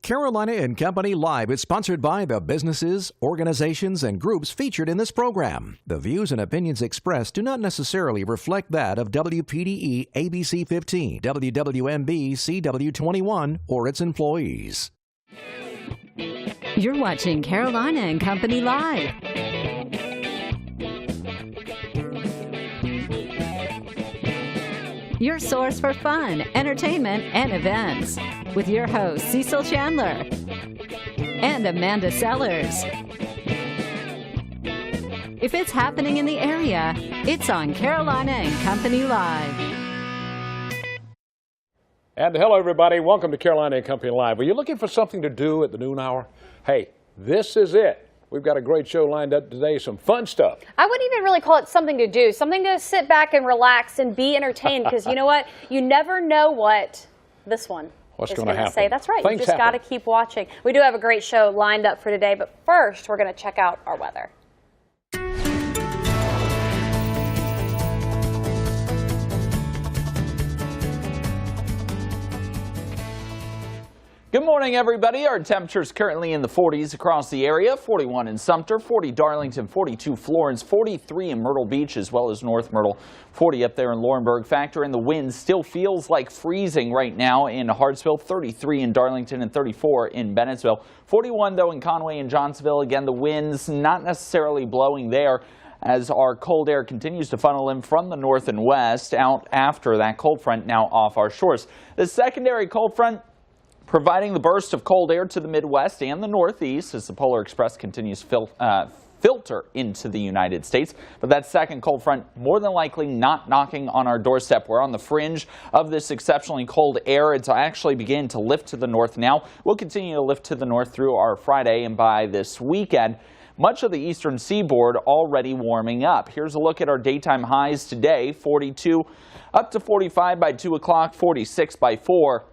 Carolina and Company Live is sponsored by the businesses, organizations, and groups featured in this program. The views and opinions expressed do not necessarily reflect that of WPDE ABC 15, WWMB CW21, or its employees. You're watching Carolina and Company Live. Your source for fun, entertainment, and events. With your hosts, Cecil Chandler and Amanda Sellers. If it's happening in the area, it's on Carolina and Company Live. And hello, everybody. Welcome to Carolina and Company Live. Are you looking for something to do at the noon hour? Hey, this is it. We've got a great show lined up today, some fun stuff. I wouldn't even really call it something to do, something to sit back and relax and be entertained, because you know what? You never know what this one What's is going to happen. say. That's right. Things You just got to keep watching. We do have a great show lined up for today, but first we're going to check out our weather. Good morning, everybody. Our temperatures currently in the 40s across the area. 41 in Sumter, 40 Darlington, 42 Florence, 43 in Myrtle Beach as well as North Myrtle, 40 up there in Laurinburg. Factor in the wind, still feels like freezing right now in Hartsville, 33 in Darlington and 34 in Bennettsville. 41 though in Conway and Johnsonville. Again, the winds not necessarily blowing there as our cold air continues to funnel in from the north and west out after that cold front now off our shores. The secondary cold front providing the burst of cold air to the Midwest and the Northeast as the Polar Express continues filter into the United States. But that second cold front more than likely not knocking on our doorstep. We're on the fringe of this exceptionally cold air. It's actually beginning to lift to the north now. We'll continue to lift to the north through our Friday, and by this weekend, much of the eastern seaboard already warming up. Here's a look at our daytime highs today. 42 up to 45 by 2 o'clock, 46 by 4.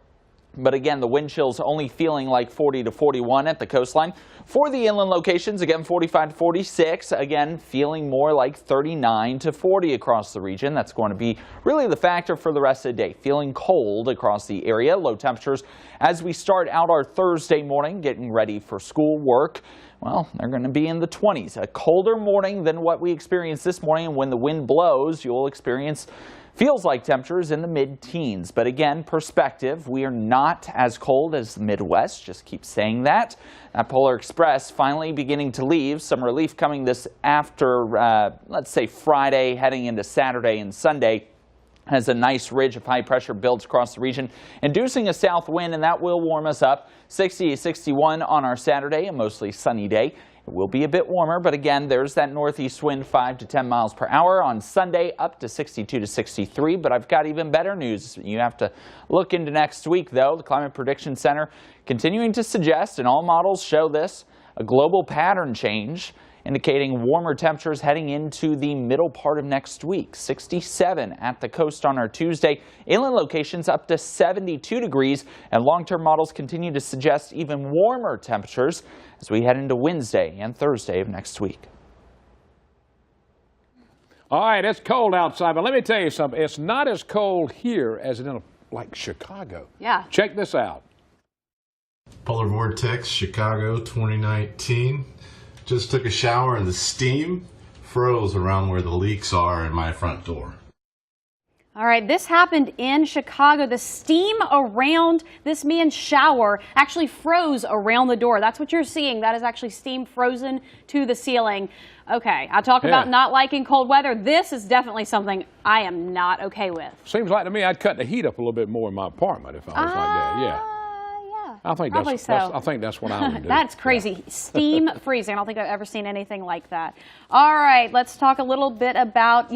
But again, the wind chill's only feeling like 40 to 41 at the coastline. For the inland locations, again, 45 to 46. Again, feeling more like 39 to 40 across the region. That's going to be really the factor for the rest of the day. Feeling cold across the area. Low temperatures as we start out our Thursday morning, getting ready for school work. Well, they're going to be in the 20s. A colder morning than what we experienced this morning. And when the wind blows, you'll experience feels like temperatures in the mid-teens. But again, perspective, we are not as cold as the Midwest. Just keep saying that. That Polar Express finally beginning to leave. Some relief coming this after, let's say, Friday, heading into Saturday and Sunday, as a nice ridge of high pressure builds across the region, inducing a south wind, and that will warm us up. 60 to 61 on our Saturday, a mostly sunny day. It will be a bit warmer, but again, there's that northeast wind 5 to 10 miles per hour. On Sunday, up to 62 to 63. But I've got even better news. You have to look into next week, though. The Climate Prediction Center continuing to suggest, and all models show this, a global pattern change, indicating warmer temperatures heading into the middle part of next week. 67 at the coast on our Tuesday. Inland locations up to 72 degrees, and long-term models continue to suggest even warmer temperatures as we head into Wednesday and Thursday of next week. All right, it's cold outside, but let me tell you something. It's not as cold here as in like Chicago. Yeah. Check this out. Polar Vortex, Chicago 2019. Just took a shower and the steam froze around where the leaks are in my front door. All right, this happened in Chicago. The steam around this man's shower actually froze around the door. That's what you're seeing. That is actually steam frozen to the ceiling. Okay, I talk about not liking cold weather. This is definitely something I am not okay with. Seems like to me I'd cut the heat up a little bit more in my apartment if I was like that. Yeah. I think probably I think that's what I would do. That's crazy. Yeah. Steam freezing. I don't think I've ever seen anything like that. All right, let's talk a little bit about,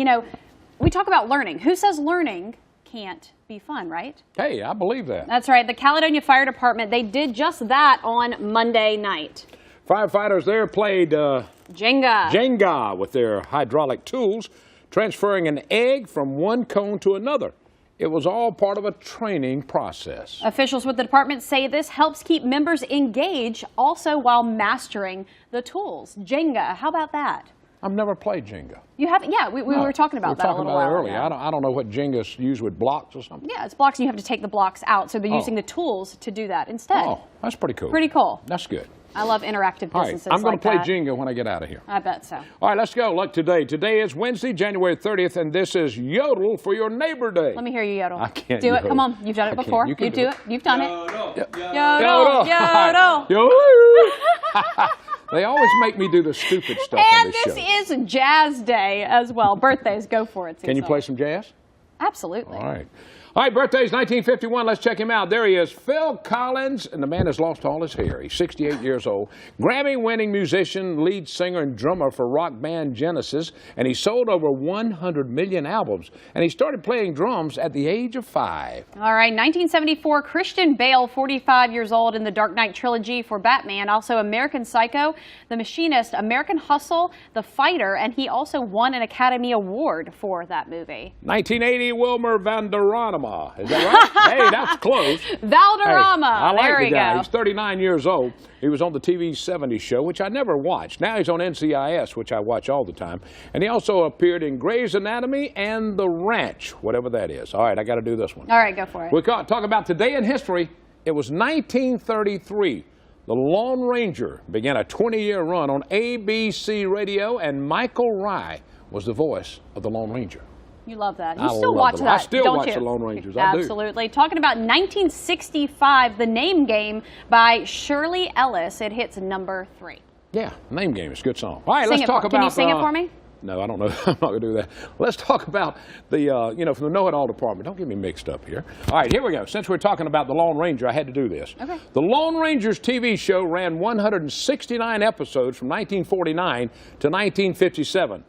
we talk about learning. Who says learning can't be fun, right? Hey, I believe that. That's right. The Caledonia Fire Department, they did just that on Monday night. Firefighters there played Jenga with their hydraulic tools, transferring an egg from one cone to another. It was all part of a training process. Officials with the department say this helps keep members engaged also while mastering the tools. Jenga, how about that? I've never played Jenga. You haven't? Yeah, we were talking about that a little while earlier. ago. I don't know what Jenga's used with blocks or something. Yeah, it's blocks, and you have to take the blocks out. So they're using the tools to do that instead. Oh, that's pretty cool. Pretty cool. That's good. I love interactive businesses. All right, I'm going to play that. Jenga when I get out of here. I bet so. All right, let's go. Look, today is Wednesday, January 30th, and this is Yodel for your Neighbor Day. Let me hear you yodel. I can't do it. yodel. Come on, you've done it before. You do it. You've done it. Yodel. Yodel. Yodel. They always make me do the stupid stuff on And this show. this is Jazz Day as well. Birthdays, go for it, Cecil. Can you play some jazz? Absolutely. All right. All right, birthdays 1951. Let's check him out. There he is, Phil Collins, and the man has lost all his hair. He's 68 years old. Grammy-winning musician, lead singer, and drummer for rock band Genesis, and he sold over 100 million albums. And he started playing drums at the age of 5. All right, 1974, Christian Bale, 45 years old, in the Dark Knight trilogy for Batman. Also American Psycho, The Machinist, American Hustle, The Fighter, and he also won an Academy Award for that movie. 1980, Wilmer Valderrama. Is that right? Hey, that's close. Valderrama. Hey, I like there the we guy. go. He's 39 years old. He was on the TV 70s show, which I never watched. Now he's on NCIS, which I watch all the time. And he also appeared in Grey's Anatomy and The Ranch, whatever that is. All right, I got to do this one. All right, go for it. We talk about today in history. It was 1933. The Lone Ranger began a 20-year run on ABC radio, and Michael Rye was the voice of the Lone Ranger. You love that. You I still love watch them. that, I still don't watch you? the Lone Rangers. I do. Absolutely. Talking about 1965, The Name Game by Shirley Ellis. It hits number 3. Yeah, Name Game is a good song. All right, Sing let's it talk for, about. Can you sing it for me? No, I don't know. I'm not going to do that. Let's talk about the, from the Know-It-All department. Don't get me mixed up here. All right, here we go. Since we're talking about the Lone Ranger, I had to do this. Okay. The Lone Ranger's TV show ran 169 episodes from 1949 to 1957.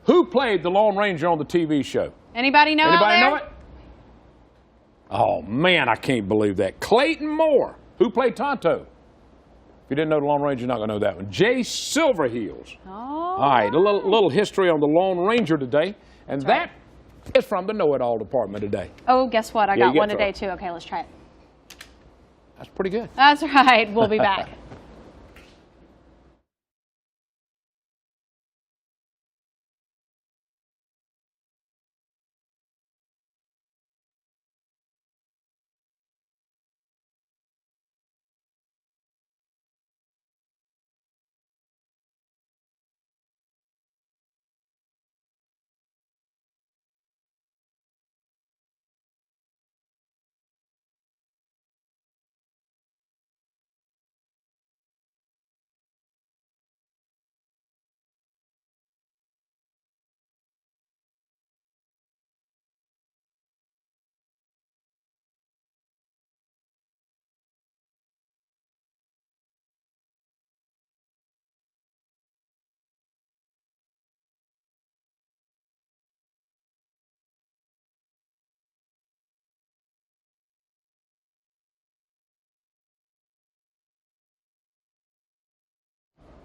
Who played the Lone Ranger on the TV show? Anybody know Anybody out there? know it? Oh, man, I can't believe that. Clayton Moore. Who played Tonto? If you didn't know the Lone Ranger, you're not going to know that one. Jay Silverheels. Oh. All right, a little history on the Lone Ranger today, and that is from the Know-It-All department today. Oh, guess what? I got one today, through. too. Okay, let's try it. That's pretty good. That's right. We'll be back.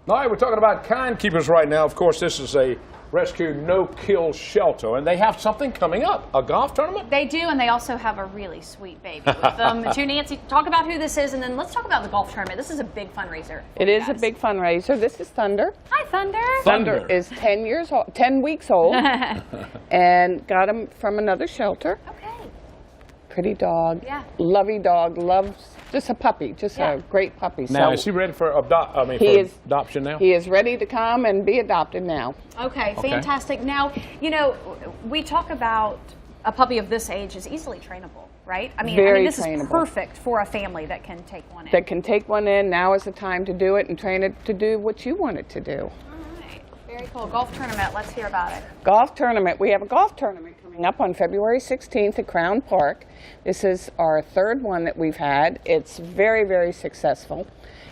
All right, we're talking about Kind Keepers right now. Of course, this is a rescue no-kill shelter, and they have something coming up, a golf tournament? They do, and they also have a really sweet baby with them. To Nancy, talk about who this is, and then let's talk about the golf tournament. This is a big fundraiser. It is a big fundraiser. This is Thunder. Hi, Thunder. Thunder is 10 weeks old, and got him from another shelter. Okay. Pretty dog. Yeah. Lovey dog. Loves just a puppy. Just Yeah. a great puppy. Now, So is he ready for adoption now? he is ready to come and be adopted now. Okay, fantastic. Now, you know, we talk about a puppy of this age is easily trainable, right? I mean, Very this trainable. is perfect for a family that can take one in. That can take one in. Now is the time to do it and train it to do what you want it to do. All right, very cool. Golf tournament, let's hear about it. Golf tournament. We have a golf tournament coming up on February 16th at Crown Park. This is our third one that we've had. It's very, very successful.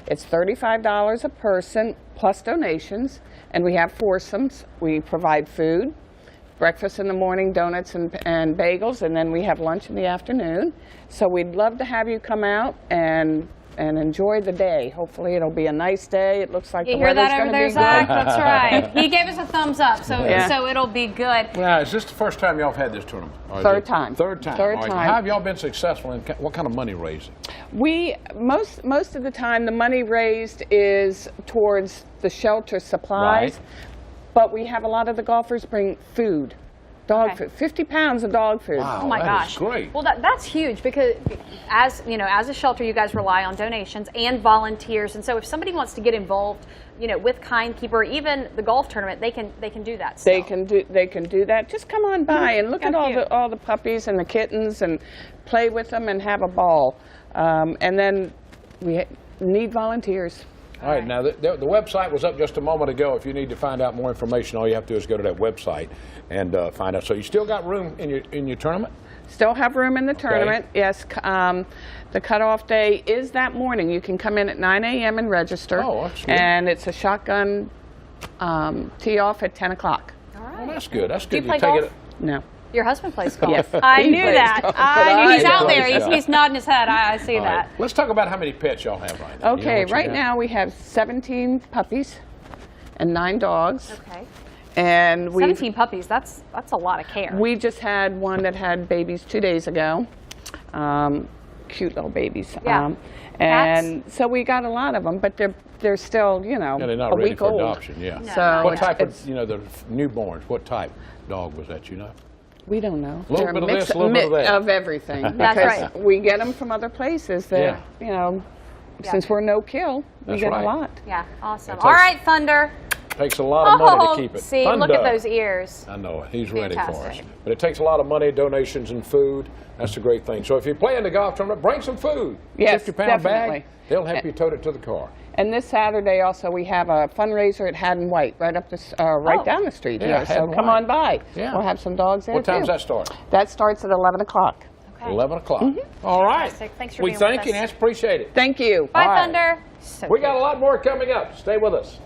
It's $35 a person plus donations, and we have foursomes. We provide food, breakfast in the morning, donuts and bagels, and then we have lunch in the afternoon. So we'd love to have you come out and enjoy the day. Hopefully it'll be a nice day. It looks like You the hear weather's that over going to there, be Zach? good. That's right. He gave us a thumbs up, so Yeah. so it'll be good. Now, is this the first time y'all have had this tournament? Or is Third it- time. Third time. Third All right. time. How have y'all been successful in what kind of money raising? We most of the time the money raised is towards the shelter supplies. Right. but we have a lot of the golfers bring food. Dog food, 50 pounds of dog food. Wow, Oh my that gosh. is great. Well, that's huge because as you know, as a shelter, you guys rely on donations and volunteers. And so if somebody wants to get involved, you know, with Kindkeeper, even the golf tournament, they can do that still. They can do that. Just come on by and look at all the puppies and the kittens and play with them and have a ball. And then we need volunteers. All right, now the website was up just a moment ago. If you need to find out more information, all you have to do is go to that website and find out. So you still got room in your tournament? Still have room in the tournament, yes. The cutoff day is that morning. You can come in at 9 a.m. and register. Oh, that's good. And it's a shotgun tee off at 10 o'clock. All right. Well, that's good. That's Do good. you play take golf? it. No. Your husband plays golf. Yes. I He knew plays that. golf, I knew he's I out know there. he's He's nodding his head. I see All right. that. Let's talk about how many pets y'all have right now. Okay, You know what right you got? now we have 17 puppies and 9 dogs. Okay. And 17 puppies. That's a lot of care. we just had one that had babies 2 days ago. Cute little babies. Yeah. And so we got a lot of them, but they're still, you know, Yeah, they're not a ready week for old. adoption. Yeah. No, So not What yet. type of, it's- you know, the newborns? What type dog was that? You know? We don't know. A little They're bit of mix this, a little bit of that. of everything. That's because right. we get them from other places that, Yeah. you know, Yeah. since we're no kill, we That's get right. a lot. Yeah, awesome. It All takes- right, Thunder. Takes a lot of money to keep it. See, look at Thunder. those ears. I know it. He's ready for us. Fantastic. But it takes a lot of money, donations, and food. That's a great thing. So if you play in the golf tournament, bring some food. Yes, 50-pound definitely. bag. They'll help you tote it to the car. And this Saturday also we have a fundraiser at Haddon White, right up this, right Oh. down the street Yeah, here. So Haddon come White. on by. Yeah. We'll have some dogs there What time too. does that start? That starts at 11 o'clock. Okay. 11 o'clock. Mm-hmm. All right. Fantastic. Thanks for we being thank with you, us. Nancy. Appreciate it. Thank you. Bye, All right. Thunder. So We cute. got a lot more coming up. Stay with us.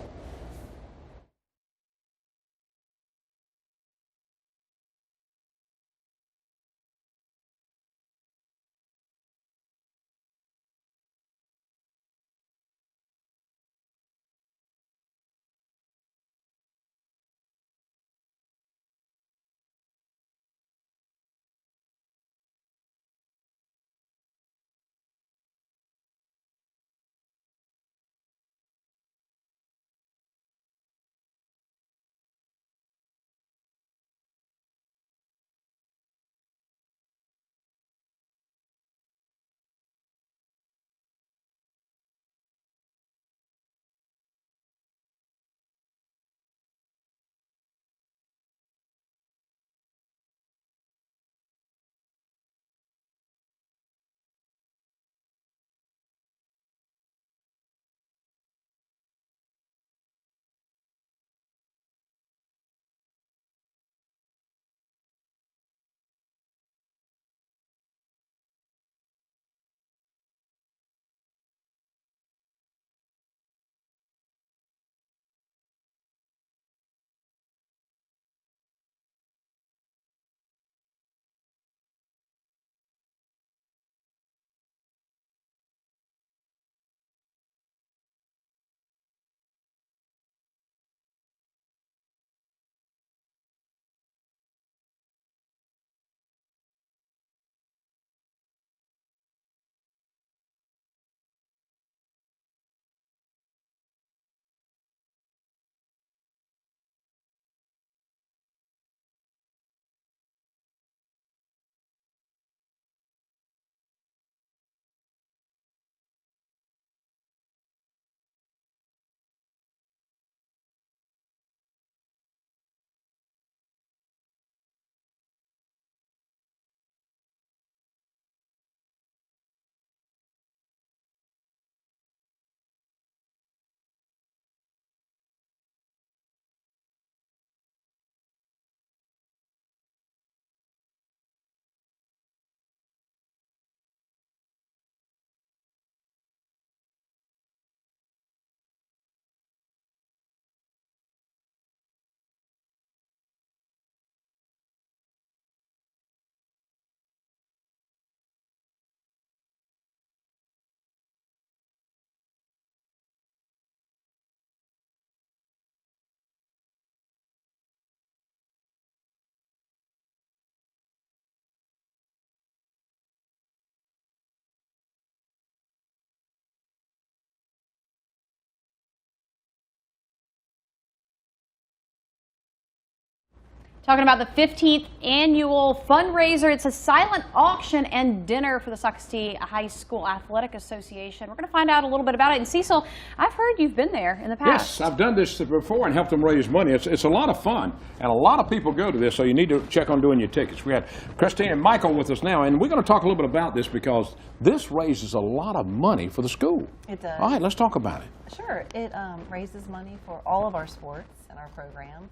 Talking about the 15th annual fundraiser. It's a silent auction and dinner for the Socastee High School Athletic Association. We're going to find out a little bit about it. And Cecil, I've heard you've been there in the past. Yes, I've done this before and helped them raise money. It's a lot of fun, and a lot of people go to this, so you need to check on doing your tickets. We had Christine and Michael with us now, and we're going to talk a little bit about this because this raises a lot of money for the school. It does. All right, let's talk about it. Sure. It raises money for all of our sports in our program.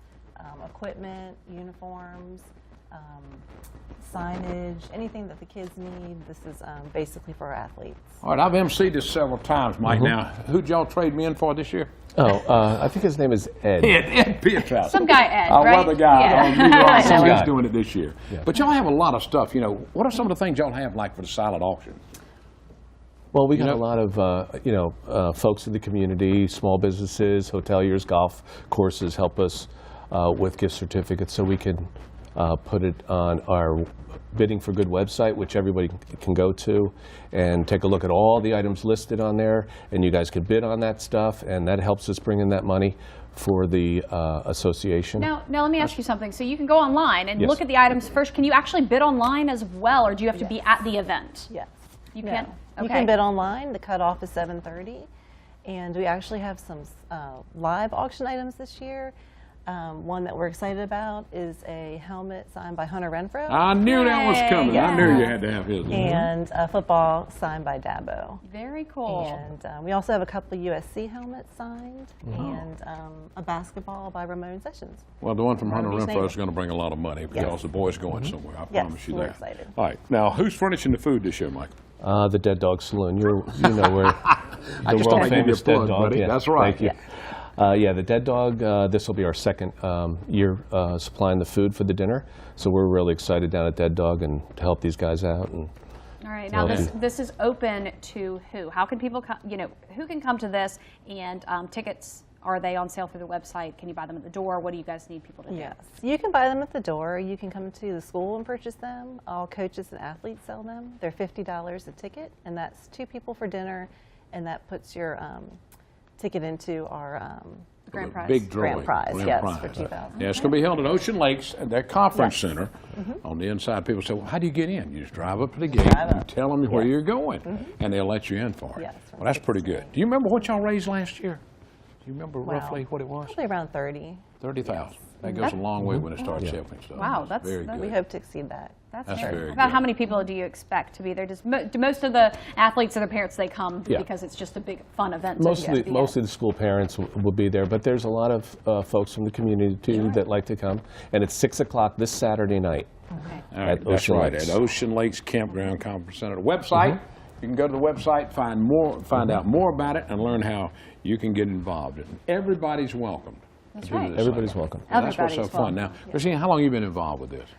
Equipment, uniforms, signage, anything that the kids need. This is basically for our athletes. All right, I've emceed this several times, Mike. Now, who'd y'all trade me in for this year? Oh, I think his name is Ed. Ed Pietrout. Some guy, Ed, One right? of the guys on New York, Some he's guy. doing it this year. Yeah. But y'all have a lot of stuff. You know, what are some of the things y'all have like for the silent auction? Well, we got a lot of folks in the community, small businesses, hoteliers, golf courses help us with gift certificates, so we can put it on our Bidding for Good website, which everybody can go to and take a look at all the items listed on there, and you guys can bid on that stuff, and that helps us bring in that money for the association. Now let me ask you something. So you can go online and Yes. look at the items first. Can you actually bid online as well, or do you have to be at the event? Yes. You No. can? You Okay. can bid online. The cutoff is 7:30. And we actually have some live auction items this year. One that we're excited about is a helmet signed by Hunter Renfro. I knew that was coming. I knew Yeah. you had to have his. And a football signed by Dabo. Very cool. And we also have a couple of USC helmets signed, and a basketball by Ramon Sessions. Well, the one from Hunter Beach Renfro native. is going to bring a lot of money because Yes. the boy's going somewhere. I Yes, promise you we're that. excited. All right. Now, who's furnishing the food this year, Mike? The Dead Dog Saloon. You know where I the just world thought I'd give you a famous Dead plug, Dog. buddy. Yeah, That's right. Thank you. Yeah, the Dead Dog. This will be our second year supplying the food for the dinner, so we're really excited down at Dead Dog and to help these guys out. And All right. Now Okay. this is open to who? How can people come? You know, who can come to this? And tickets, are they on sale through the website? Can you buy them at the door? What do you guys need people to do? Yes, you can buy them at the door. You can come to the school and purchase them. All coaches and athletes sell them. They're $50 a ticket, and that's 2 people for dinner, and that puts your ticket into our Grand prize. Big drawing. Grand prize, Grand yes, prize. for 2,000. Yeah, it's going to be held at Ocean Lakes at that conference Yes. center. On the inside, people say, well, how do you get in? You just drive up to the gate Drive and up. tell them where Yes. you're going, and they'll let you in for it. Yes, Well, that's pretty good. Do you remember what y'all raised last year? Do you remember Wow. roughly what it was? Probably around 30. 30,000. That goes a long way when it starts helping stuff. Wow, that's very that- good. We hope to exceed that. That's That's great. very About good. how many people do you expect to be there? Just do most of the athletes and their parents, they come Yeah. because it's just a big fun event. mostly the school parents will be there, but there's a lot of folks from the community too that like to come, and it's 6 o'clock this Saturday night. All right, at that's Ocean right, Lakes. at Ocean Lakes Campground Conference Center. The website, you can go to the website, find out more about it, and learn how you can get involved. And everybody's welcome. That's to do right. this Everybody's thing. welcome. And that's what's so Everybody's fun. Now, welcome. Christine, how long have you been involved with this?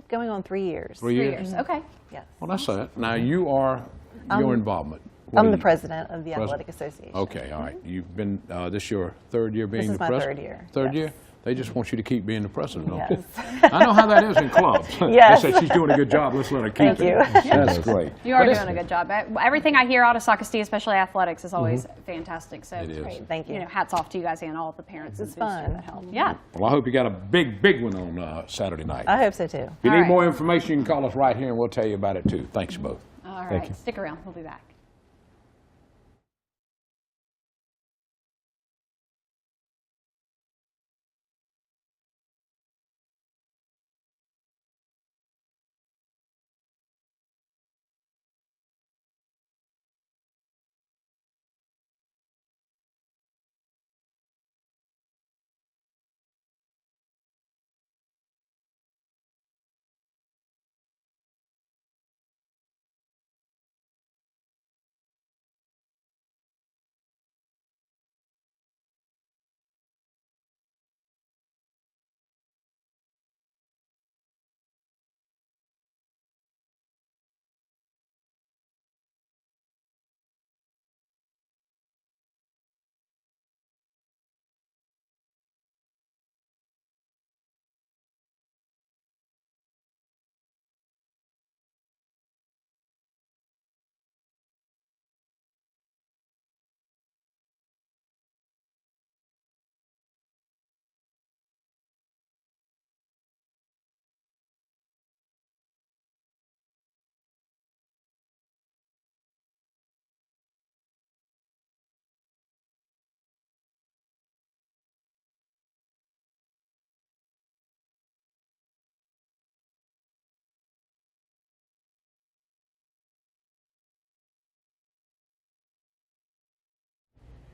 Going on 3 years. 3 3 years? years. Okay. Yes. Well, that's it. Now, your involvement. What I'm are the you- president of the President. Athletic Association. Okay, all right. You've been, this your third year being This is the my president? third year, Third yes. year? They just want you to keep being the president, don't Yes. they? I know how that is in clubs. Yes. They say she's doing a good job, let's let her keep Thank it. you. That's great. You are But it's- doing a good job. Everything I hear out of Socastee, especially athletics, is always fantastic. So, It is. Great, thank you. you know, hats off to you guys and all the parents. It's and boosters fun. that help. Yeah. Well, I hope you got a big one on Saturday night. I hope so too. If you All need right. more information, you can call us right here and we'll tell you about it too. Thanks, both. All right. Thank you. Stick around. We'll be back.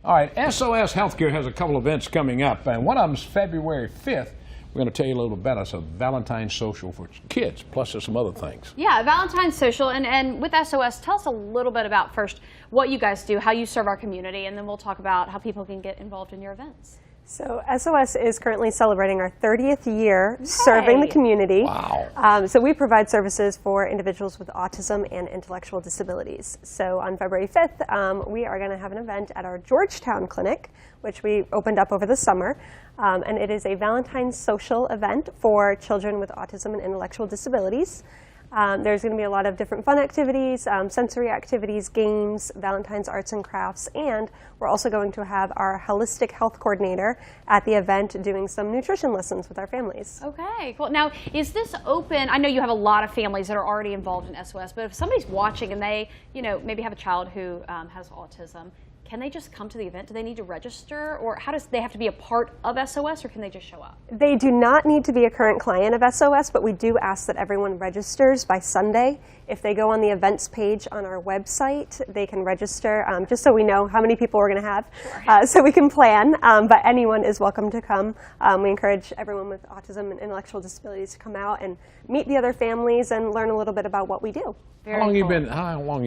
All right, SOS Healthcare has a couple events coming up, and one of them is February 5th. We're going to tell you a little bit about it. It's a Valentine's social for kids, plus there's some other things. Yeah, Valentine's social, and with SOS, tell us a little bit about first what you guys do, how you serve our community, and then we'll talk about how people can get involved in your events. So SOS is currently celebrating our 30th year serving the community. Wow. So we provide services for individuals with autism and intellectual disabilities. So on February 5th, we are going to have an event at our Georgetown clinic, which we opened up over the summer. And it is a Valentine's social event for children with autism and intellectual disabilities. There's going to be a lot of different fun activities, sensory activities, games, Valentine's arts and crafts, and we're also going to have our holistic health coordinator at the event doing some nutrition lessons with our families. Okay, cool. Now, is this open? I know you have a lot of families that are already involved in SOS, but if somebody's watching and they, maybe have a child who has autism, can they just come to the event? Do they need to register, or how does they have to be a part of SOS, or can they just show up? They do not need to be a current client of SOS, but we do ask that everyone registers by Sunday. If they go on the events page on our website, they can register, just so we know how many people we're going to have, so we can plan. But anyone is welcome to come. We encourage everyone with autism and intellectual disabilities to come out and meet the other families and learn a little bit about what we do. How long you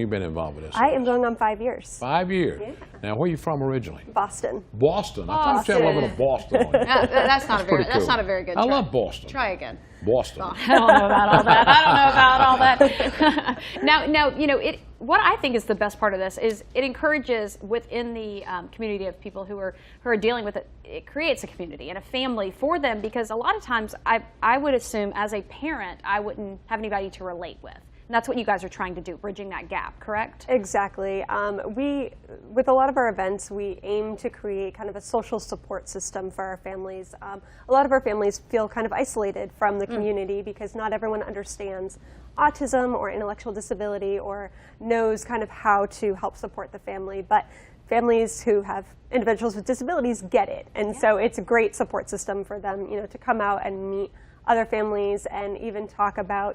been involved with this? I am going on 5 years. 5 years. Yeah. Now, where are you from originally? Boston. Boston. I thought you had a little bit of Boston on you. That's not a very good. I love Boston. Try again. Boston. Oh, I don't know about all that. I don't know about all that. now, what I think is the best part of this is it encourages within the community of people who are dealing with it. It creates a community and a family for them, because a lot of times I would assume as a parent I wouldn't have anybody to relate with. And that's what you guys are trying to do, bridging that gap, correct? Exactly. With a lot of our events, we aim to create kind of a social support system for our families. A lot of our families feel kind of isolated from the community because not everyone understands autism or intellectual disability or knows kind of how to help support the family. But families who have individuals with disabilities get it. And so it's a great support system for them, to come out and meet other families and even talk about,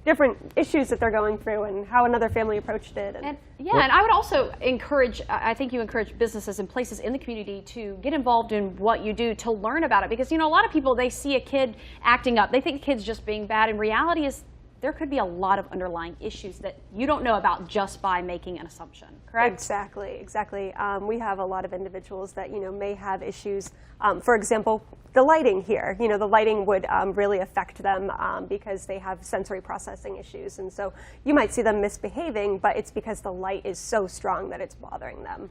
different issues that they're going through and how another family approached it. And I would also encourage, I think you encourage businesses and places in the community to get involved in what you do, to learn about it. Because, a lot of people, they see a kid acting up. They think the kid's just being bad. And reality is there could be a lot of underlying issues that you don't know about just by making an assumption, correct? Exactly. We have a lot of individuals that, may have issues. For example, the lighting here, the lighting would really affect them because they have sensory processing issues. And so you might see them misbehaving, but it's because the light is so strong that it's bothering them.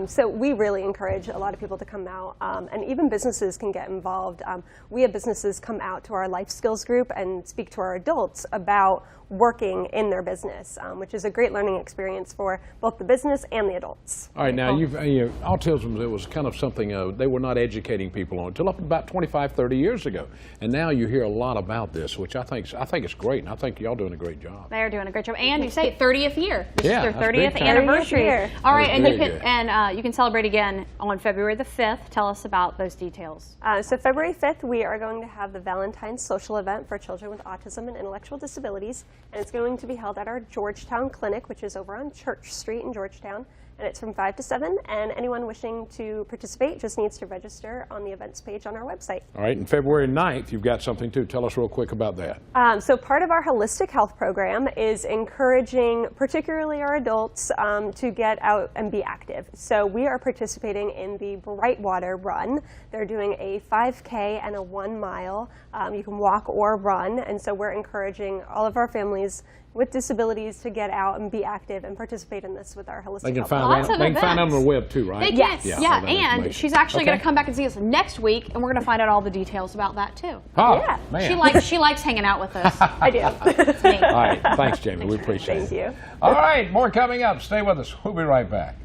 So we really encourage a lot of people to come out, and even businesses can get involved. We have businesses come out to our life skills group and speak to our adults about working in their business, which is a great learning experience for both the business and the adults. All right, now autism, it was kind of something they were not educating people on until up about 25, 30 years ago. And now you hear a lot about this, which I think is great, and I think y'all doing a great job. They're doing a great job. And you say 30th year. This is their that's 30th big time. anniversary. 30th year. All right, and you can celebrate again on February the 5th. Tell us about those details. So February 5th, we are going to have the Valentine's social event for children with autism and intellectual disabilities. And it's going to be held at our Georgetown clinic, which is over on Church Street in Georgetown. And it's from 5 to 7. And anyone wishing to participate just needs to register on the events page on our website. All right, and February 9th, you've got something too. Tell us real quick about that. So part of our holistic health program is encouraging particularly our adults to get out and be active. So we are participating in the Brightwater Run. They're doing a 5K and a 1 mile. You can walk or run. And so we're encouraging all of our families with disabilities to get out and be active and participate in this with our holistic health program. Lots of They can find events. them on the web too, right? Yes. Yeah, And she's actually going to come back and see us next week, and we're going to find out all the details about that too. Oh, Yeah. man. She likes hanging out with us. I do. All right, thanks, Jamie. We appreciate it. Thank you. All right, more coming up. Stay with us. We'll be right back.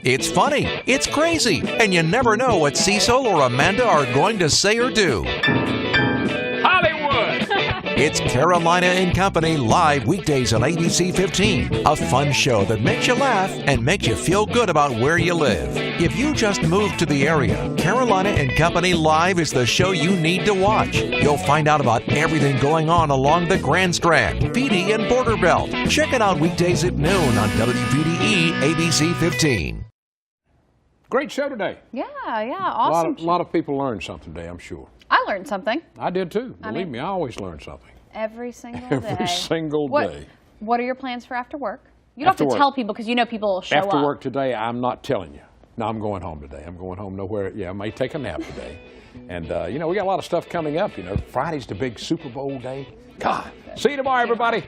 It's funny, it's crazy, and you never know what Cecil or Amanda are going to say or do. Hollywood! It's Carolina and Company live weekdays on ABC 15. A fun show that makes you laugh and makes you feel good about where you live. If you just moved to the area, Carolina and Company Live is the show you need to watch. You'll find out about everything going on along the Grand Strand, PD and Border Belt. Check it out weekdays at noon on WPDE ABC 15. Great show today. Yeah, awesome. A lot of people learned something today, I'm sure. I learned something. I did too. Believe me, I always learn something. Every single day. Every single day. What are your plans for after work? You don't have to tell people because you know people will show up. After work today, I'm not telling you. No, I'm going home today. I'm going home nowhere. Yeah, I may take a nap today. And, we got a lot of stuff coming up. Friday's the big Super Bowl day. God. See you tomorrow, everybody.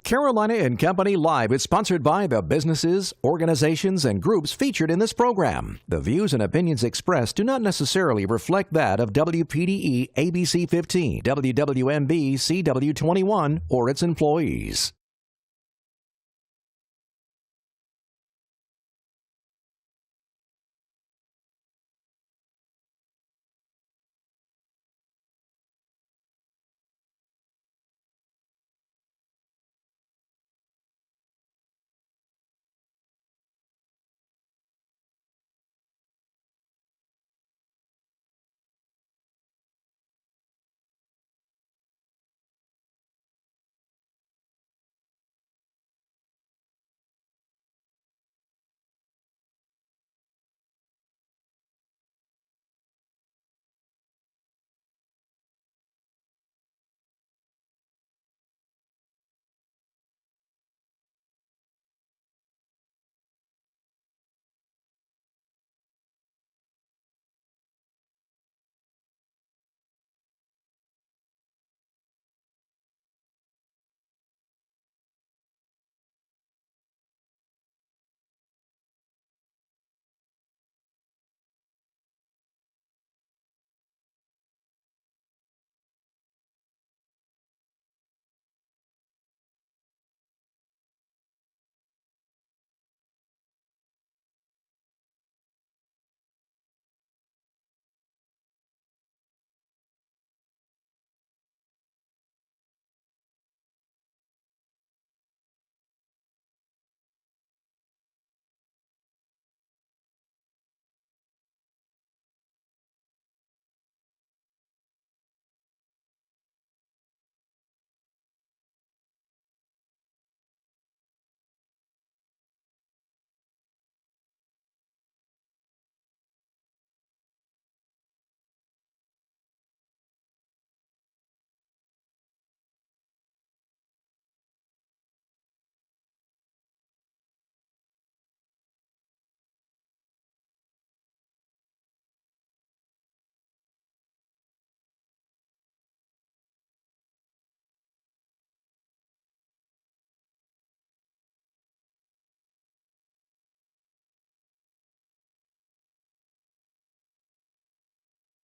Carolina and Company Live is sponsored by the businesses, organizations, and groups featured in this program. The views and opinions expressed do not necessarily reflect that of WPDE ABC 15, WWMB CW21, or its employees.